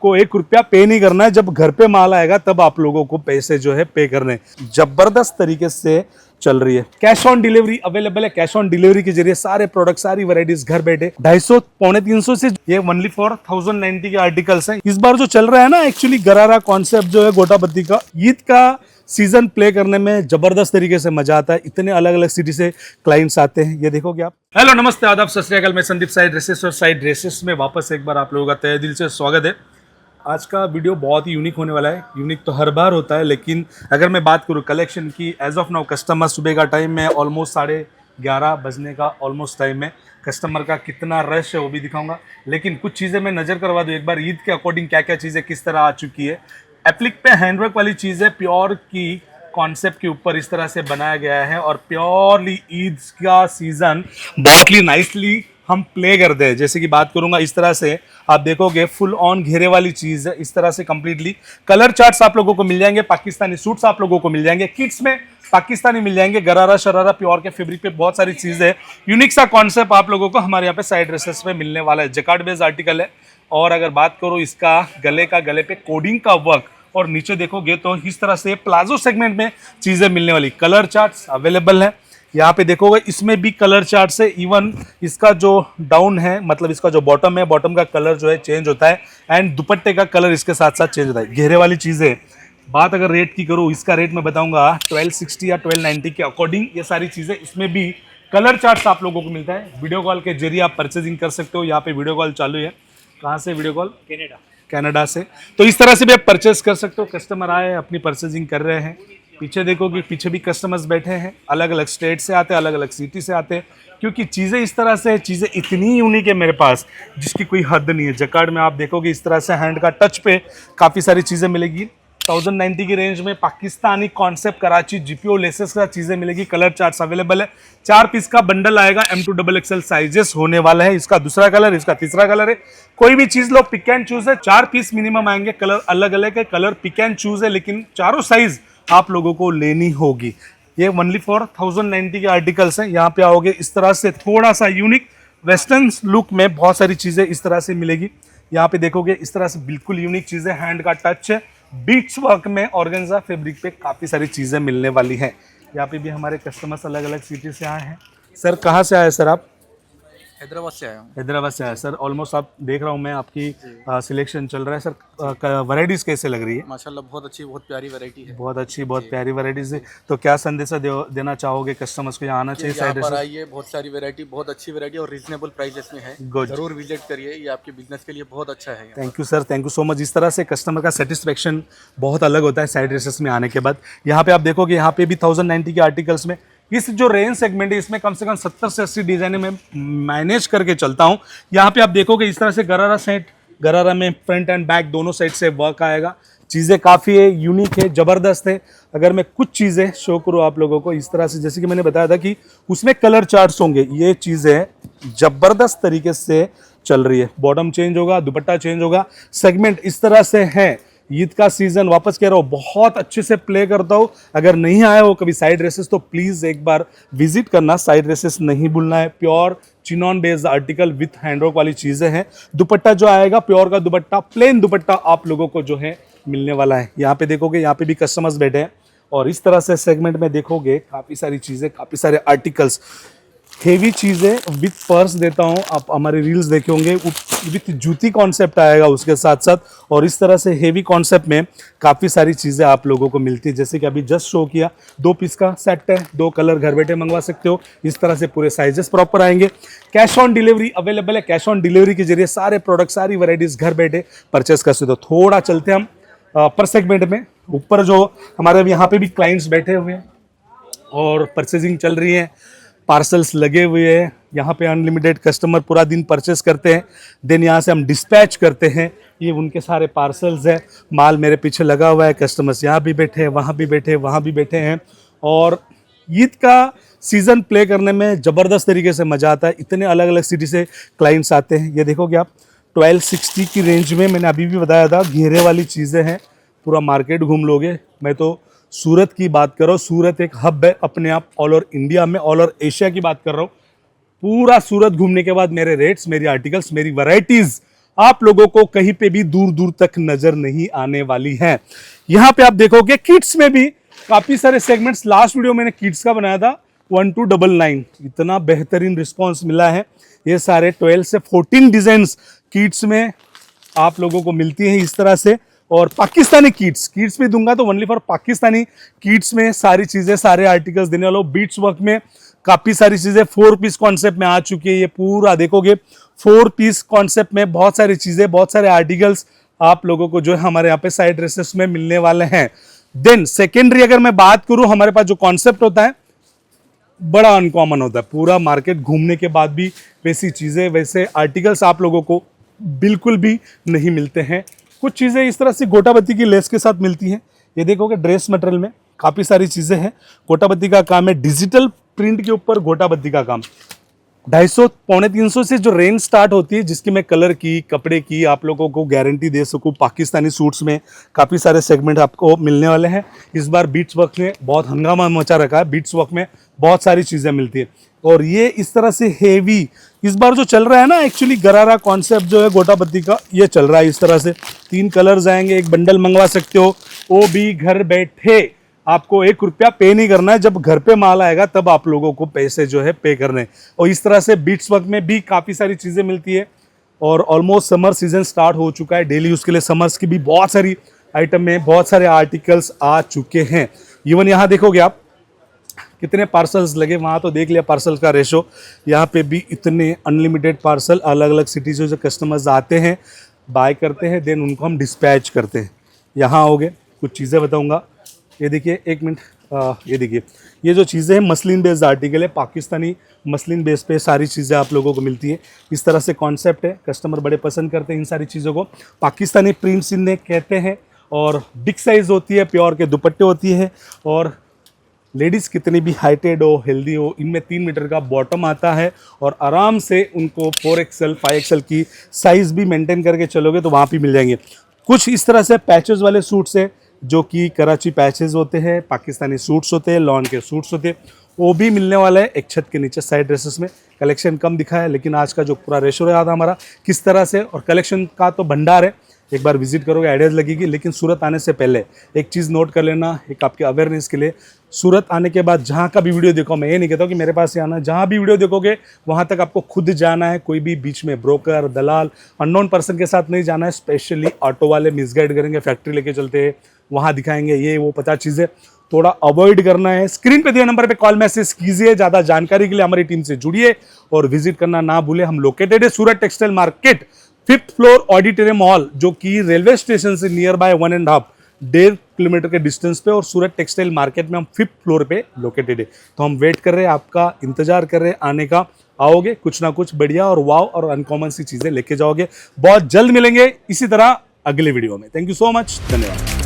आपको 1 रुपया पे नहीं करना है। जब घर पे माल आएगा तब आप लोगों को पैसे जो है पे करने। जबरदस्त तरीके से चल रही है। कैश ऑन डिलीवरी अवेलेबल है। कैश ऑन डिलीवरी के जरिए सारे प्रोडक्ट, सारी वैरायटीज घर बैठे 250 पौने 300 से ये ओनली फॉर 1090 के आर्टिकल्स हैं। इस बार जो चल रहा है ना, एक्चुअली गरारा कॉन्सेप्ट जो है गोटापत्ती का, ईद का सीजन प्ले करने में जबरदस्त तरीके से मजा आता है। इतने अलग अलग सिटी से क्लाइंट्स आते हैं, ये देखोगे आप। हेलो नमस्ते आदाब सत श्री अकाल, मैं संदीप साइड ड्रेसेस और साइड ड्रेसेस में वापस एक बार आप लोगों का तहे दिल से स्वागत है। आज का वीडियो बहुत ही यूनिक होने वाला है। यूनिक तो हर बार होता है, लेकिन अगर मैं बात करूँ कलेक्शन की, एज ऑफ नाउ कस्टमर सुबह का टाइम है, ऑलमोस्ट 11:30 बजने का ऑलमोस्ट टाइम है। कस्टमर का कितना रश है वो भी दिखाऊंगा, लेकिन कुछ चीज़ें मैं नज़र करवा दूँ एक बार। ईद के अकॉर्डिंग क्या क्या चीज़ें किस तरह आ चुकी है। एप्लिक पे हैंडवर्क वाली चीज़ें प्योर की कॉन्सेप्ट के ऊपर इस तरह से बनाया गया है, और प्योरली ईद का सीज़न बहुत ही नाइसली हम प्ले करते हैं। जैसे कि बात करूंगा, इस तरह से आप देखोगे फुल ऑन घेरे वाली चीज़ है। इस तरह से कंप्लीटली कलर चार्ट्स आप लोगों को मिल जाएंगे, पाकिस्तानी सूट्स आप लोगों को मिल जाएंगे, किड्स में पाकिस्तानी मिल जाएंगे, गरारा शरारा प्योर के फैब्रिक पे बहुत सारी चीज़ें है। यूनिक सा कॉन्सेप्ट आप लोगों को हमारे यहाँ पे साइड ड्रेसेस पे मिलने वाला है। जकार्ड बेस्ड आर्टिकल है। और अगर बात करूँ इसका गले पे कोडिंग का वर्क, और नीचे देखोगे तो इस तरह से प्लाजो सेगमेंट में चीज़ें मिलने वाली। कलर चार्ट्स अवेलेबल है यहाँ पे देखोगे, इसमें भी कलर चार्ट्स है। इवन इसका जो डाउन है, मतलब इसका जो बॉटम है, बॉटम का कलर जो है चेंज होता है, एंड दुपट्टे का कलर इसके साथ साथ चेंज होता है। घेरे वाली चीज़ें। बात अगर रेट की करूँ, इसका रेट मैं बताऊंगा 1260 या 1290 के अकॉर्डिंग ये सारी चीज़ें। इसमें भी कलर चार्ट्स आप लोगों को मिलता है। वीडियो कॉल के जरिए आप परचेजिंग कर सकते हो। यहाँ पे वीडियो कॉल चालू है। कहाँ से वीडियो कॉल? कनाडा से। तो इस तरह से भी आप परचेस कर सकते हो। कस्टमर आए अपनी परचेजिंग कर रहे हैं। पीछे देखोगे, पीछे भी कस्टमर्स बैठे हैं, अलग अलग स्टेट से आते हैं, अलग अलग सिटी से आते हैं, क्योंकि चीज़ें इस तरह से, चीज़ें इतनी यूनिक है मेरे पास जिसकी कोई हद नहीं है। जकार्ड में आप देखोगे इस तरह से हैंड का टच पे काफ़ी सारी चीज़ें मिलेगी। 1090 की रेंज में Pakistani concept Karachi GPO laces का चीज़ें मिलेगी। कलर चार्ट्स अवेलेबल है। 4 पीस का बंडल आएगा। M2XXL साइजेस होने वाला है। इसका दूसरा कलर, इसका तीसरा कलर है। कोई भी चीज़ लो पिक एंड चूज है। 4 पीस मिनिमम आएंगे। कलर अलग अलग है, कलर पिक एंड चूज है, लेकिन चारों साइज आप लोगों को लेनी होगी। ये ओनली फॉर 1090 के आर्टिकल्स हैं। यहाँ पे आओगे इस तरह से थोड़ा सा यूनिक वेस्टर्न लुक में बहुत सारी चीज़ें इस तरह से मिलेगी। यहाँ पे देखोगे इस तरह से बिल्कुल यूनिक चीज़ें, हैंड का टच है, बीट्स वर्क में ऑर्गेन्जा फैब्रिक पे काफ़ी सारी चीज़ें मिलने वाली हैं। यहाँ पे भी हमारे कस्टमर्स अलग अलग सिटी से आए हैं। सर कहाँ से आए सर आप? हैदराबाद से आया हूँ। हैदराबाद से आए सर। ऑलमोस्ट आप देख रहा हूँ मैं, आपकी सिलेक्शन चल रहा है सर। वैरायटीज़ कैसे लग रही है? माशाल्लाह बहुत अच्छी, बहुत प्यारी वैरायटी है। बहुत अच्छी, बहुत प्यारी वैरायटीज है। तो क्या संदेशा देना चाहोगे कस्टमर्स को? यहाँ आना चाहिए यहाँ पर आइए, बहुत सारी वैरायटी, बहुत अच्छी वैरायटी और रीजनेबल प्राइसेस में है। जरूर विजिट करिए, ये आपके बिजनेस के लिए बहुत अच्छा है। Thank you sir, thank you so much. इस तरह से कस्टमर का सेटिस्फेक्शन बहुत अलग होता है साइड ड्रेसेस में आने के बाद। यहाँ पे आप देखोगे, यहाँ पे भी 1090 के आर्टिकल्स में इस जो रेंज सेगमेंट है, इसमें कम से कम 70 से 80 डिजाइन में मैनेज करके चलता हूँ। यहाँ पे आप देखोगे इस तरह से गरारा सेट, गरारा में फ्रंट एंड बैक दोनों साइड से वर्क आएगा। चीज़ें काफ़ी है, यूनिक है, ज़बरदस्त है। अगर मैं कुछ चीज़ें शो करूँ आप लोगों को इस तरह से, जैसे कि मैंने बताया था कि उसमें कलर चार्ट्स होंगे, ये चीज़ें ज़बरदस्त तरीके से चल रही है। बॉटम चेंज होगा, दुपट्टा चेंज होगा, सेगमेंट इस तरह से है। ईद का सीजन वापस कह रहा हूँ बहुत अच्छे से प्ले करता हूँ। अगर नहीं आया हो कभी साइड ड्रेसेस तो प्लीज़ एक बार विजिट करना। साइड ड्रेसेस नहीं भूलना है। Pure chinon based article with handwork वाली चीज़ें हैं। दुपट्टा जो आएगा प्योर का दुपट्टा, प्लेन दुपट्टा आप लोगों को जो है मिलने वाला है। यहाँ पे देखोगे, यहाँ पे भी कस्टमर्स बैठे हैं, और इस तरह से सेगमेंट में देखोगे काफ़ी सारी चीज़ें, काफ़ी सारे आर्टिकल्स, हेवी चीज़ें विथ पर्स देता हूँ। आप हमारे रील्स देखे होंगे, विथ जूती कॉन्सेप्ट आएगा उसके साथ साथ, और इस तरह से हेवी कॉन्सेप्ट में काफ़ी सारी चीज़ें आप लोगों को मिलती है। जैसे कि अभी जस्ट शो किया, 2 पीस का सेट है, 2 कलर घर बैठे मंगवा सकते हो। इस तरह से पूरे साइजेस प्रॉपर आएंगे। कैश ऑन डिलीवरी अवेलेबल है। कैश ऑन डिलीवरी के जरिए सारे प्रोडक्ट, सारी वैरायटीज़ घर बैठे परचेस कर सकते हो। थोड़ा चलते हम पर सेगमेंट में ऊपर, जो हमारे यहाँ पे भी क्लाइंट्स बैठे हुए हैं और परचेजिंग चल रही है, पार्सल्स लगे हुए हैं। यहाँ पे अनलिमिटेड कस्टमर पूरा दिन परचेस करते हैं, देन यहाँ से हम डिस्पैच करते हैं। ये उनके सारे पार्सल्स हैं, माल मेरे पीछे लगा हुआ है। कस्टमर्स यहाँ भी बैठे हैं, वहाँ भी बैठे हैं, वहाँ भी बैठे हैं, और ईद का सीज़न प्ले करने में ज़बरदस्त तरीके से मज़ा आता है। इतने अलग अलग सिटी से क्लाइंट्स आते हैं। ये देखोगे आप 1260 की रेंज में, मैंने अभी भी बताया था, घेरे वाली चीज़ें हैं। पूरा मार्केट घूम लोगे। मैं तो सूरत की बात कर रहा हूँ। सूरत एक हब है अपने आप, ऑल ओवर इंडिया में, ऑल ओवर एशिया की बात कर रहा हूँ। पूरा सूरत घूमने के बाद मेरे रेट्स, मेरी आर्टिकल्स, मेरी वैरायटीज़ आप लोगों को कहीं पे भी दूर दूर तक नजर नहीं आने वाली है। यहाँ पे आप देखोगे किड्स में भी काफी सारे सेगमेंट्स, लास्ट वीडियो मैंने किड्स का बनाया था 1299, इतना बेहतरीन रिस्पॉन्स मिला है। ये सारे 12 से 14 डिजाइन किड्स में आप लोगों को मिलती है इस तरह से। और पाकिस्तानी किड्स भी दूंगा तो ओनली फॉर पाकिस्तानी किड्स में सारी चीजें, सारे आर्टिकल्स देने वालों। बीट्स वर्क में काफी सारी चीजें 4 पीस कॉन्सेप्ट में आ चुकी है। ये पूरा देखोगे 4 पीस कॉन्सेप्ट में बहुत सारी चीजें, बहुत सारे आर्टिकल्स आप लोगों को जो है हमारे यहाँ पे साइड ड्रेसेस में मिलने वाले हैं। देन सेकेंडरी अगर मैं बात करूं, हमारे पास जो कॉन्सेप्ट होता है बड़ा अनकॉमन होता है। पूरा मार्केट घूमने के बाद भी वैसी चीजें, वैसे आर्टिकल्स आप लोगों को बिल्कुल भी नहीं मिलते हैं। कुछ चीजें इस तरह से गोटापत्ती की लेस के साथ मिलती हैं। ये देखोगे ड्रेस मटेरियल में काफी सारी चीजें हैं। गोटापत्ती का काम है, डिजिटल प्रिंट के ऊपर गोटापत्ती का काम। 250 पौने 300 से जो रेंज स्टार्ट होती है, जिसकी मैं कलर की, कपड़े की आप लोगों को गारंटी दे सकूं। पाकिस्तानी सूट्स में काफ़ी सारे सेगमेंट आपको मिलने वाले हैं। इस बार बीट्स वर्क में बहुत हंगामा मचा रखा है। बीट्स वर्क में बहुत सारी चीज़ें मिलती है और ये इस तरह से हेवी इस बार जो चल रहा है ना, एक्चुअली गरारा कॉन्सेप्ट जो है गोटापत्ती का, ये चल रहा है इस तरह से। 3 कलर्स आएंगे, एक बंडल मंगवा सकते हो, वो भी घर बैठे। आपको 1 रुपया पे नहीं करना है, जब घर पे माल आएगा तब आप लोगों को पैसे जो है पे करने। और इस तरह से बीट्स वर्क में भी काफ़ी सारी चीज़ें मिलती है। और ऑलमोस्ट समर सीजन स्टार्ट हो चुका है, डेली यूज़ के लिए समर्स की भी बहुत सारी आइटम में बहुत सारे आर्टिकल्स आ चुके हैं। इवन यहाँ देखोगे आप कितने पार्सल्स लगे, वहाँ तो देख लिया पार्सल का रेशो। यहाँ पे भी इतने अनलिमिटेड पार्सल अलग अलग सिटी से जो कस्टमर्स आते हैं, बाय करते हैं, देन उनको हम डिस्पैच करते हैं। यहाँ आओगे, कुछ चीज़ें बताऊँगा। ये देखिए, 1 मिनट, ये देखिए, ये जो चीज़ें हैं मसलिन बेस्ड आर्टिकल है। पाकिस्तानी मसलिन बेस पे सारी चीज़ें आप लोगों को मिलती है। इस तरह से कॉन्सेप्ट है, कस्टमर बड़े पसंद करते हैं इन सारी चीज़ों को। पाकिस्तानी प्रिंट्स इन्हें कहते हैं। और बिग साइज़ होती है, प्योर के दुपट्टे होती है। और लेडीज़ कितनी भी हाइटेड हो, हेल्दी हो, इनमें 3 मीटर का बॉटम आता है। और आराम से उनको 4XL 5XL की साइज़ भी मेंटेन करके चलोगे तो वहाँ भी मिल जाएंगे। कुछ इस तरह से पैचेस वाले सूट्स है, जो कि कराची पैचेस होते हैं, पाकिस्तानी सूट्स होते हैं, लॉन के सूट्स होते हैं, वो भी मिलने वाला है एक छत के नीचे साइड ड्रेसेस में। कलेक्शन कम दिखा है, लेकिन आज का जो पूरा रेशो रहा था हमारा किस तरह से, और कलेक्शन का तो भंडार है। एक बार विजिट करोगे आइडियाज़ लगेगी। लेकिन सूरत आने से पहले एक चीज़ नोट कर लेना, एक आपके अवेयरनेस के लिए। सूरत आने के बाद जहाँ का भी वीडियो देखो, मैं ये नहीं कहता हूँ कि मेरे पास ही आना, जहाँ भी वीडियो देखोगे वहाँ तक आपको खुद जाना है। कोई भी बीच में ब्रोकर, दलाल, अननोन पर्सन के साथ नहीं जाना है। स्पेशली ऑटो वाले मिसगाइड करेंगे, फैक्ट्री लेके चलते हैं, वहाँ दिखाएंगे ये वो 50 चीज़ें, थोड़ा अवॉइड करना है। स्क्रीन पे दिए नंबर पे कॉल मैसेज कीजिए। ज़्यादा जानकारी के लिए हमारी टीम से जुड़िए और विजिट करना ना भूले। हम लोकेटेड है Surat textile market, 5th floor auditorium hall, जो कि रेलवे स्टेशन से नियर बाय 1.5 किलोमीटर के डिस्टेंस पे। और सूरत टेक्सटाइल मार्केट में हम 5th फ्लोर पे लोकेटेड है। तो हम वेट कर रहे हैं, आपका इंतजार कर रहे हैं आने का। आओगे, कुछ ना कुछ बढ़िया और वाव और अनकॉमन सी चीज़ें लेके जाओगे। बहुत जल्द मिलेंगे इसी तरह अगले वीडियो में। थैंक यू सो मच, धन्यवाद।